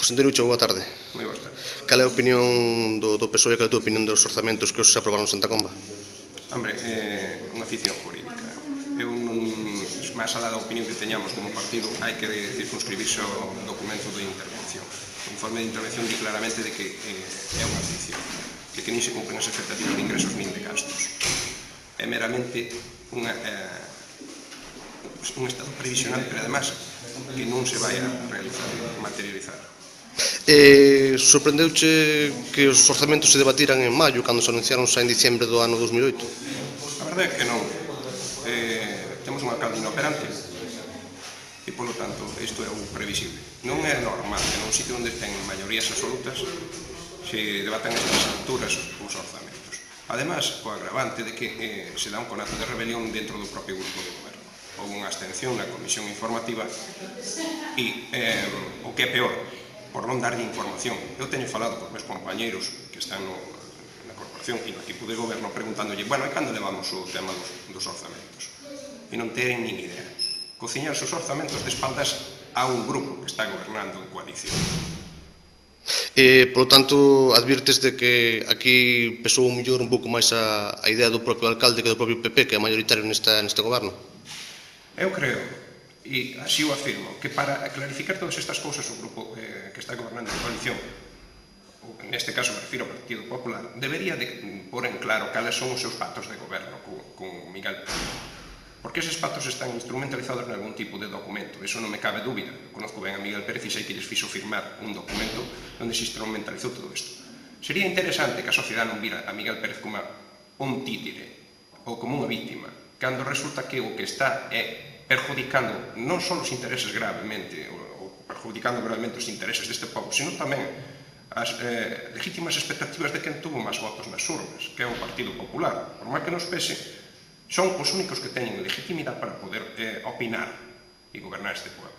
Conselleiro Ucho, boa tarde. Moi boas tardes. Cal é a opinión do PSOE e cal é a tua opinión dos orzamentos que hoxe se aprobaron en Santa Comba? Hombre, unha ficción jurídica. Eu non, máis alá da opinión que teñamos como partido, hai que circunscribirse ao documento de intervención. O informe de intervención di claramente de que é unha ficción, que nin se cumplen as expectativas de ingresos nin de gastos. É meramente un estado previsional, pero además que non se vai a realizar, materializar. Sorprendeuche que os orzamentos se debatiran en maio, cando se anunciaron xa en diciembre do ano 2008? A verdade é que non. Temos un alcalde inoperante e, polo tanto, isto é o previsible. Non é normal que nun sitio onde ten maiorías absolutas se debatan estas alturas os orzamentos. Ademais, o agravante de que se dá un conato de rebelión dentro do propio grupo de goberno. Houve unha abstención na comisión informativa e, o que é peor, por non darlle información. Eu teño falado con meus compañeiros que están na corporación e no equipo de goberno preguntándolle, bueno, e cando levamos o tema dos orzamentos? E non tenen nin idea. Cociñar os orzamentos de espaldas a un grupo que está gobernando en coalición. Por lo tanto, advirtes de que aquí pesou mellor un pouco máis a idea do propio alcalde que do propio PP, que é mayoritario neste goberno? Eu creo, e así o afirmo, que para clarificar todas estas cousas o grupo que está gobernando en coalición, ou neste caso me refiro ao Partido Popular, debería de pôr en claro cales son os seus pactos de goberno con Miguel Pérez. Porque eses pactos están instrumentalizados en algún tipo de documento, eso non me cabe dúbida. Eu conozco ben a Miguel Pérez e sei que lles fixo firmar un documento onde se instrumentalizou todo isto. Sería interesante que a sociedade non vira a Miguel Pérez como un títire ou como unha víctima, cando resulta que o que está é perjudicando non só os intereses gravemente, ou perjudicando gravemente os intereses deste povo, sino tamén as legítimas expectativas de quen tuvo máis votos nas urnas, que é o Partido Popular. Por máis que nos pese, son os únicos que teñen legitimidade para poder opinar e gobernar este pueblo.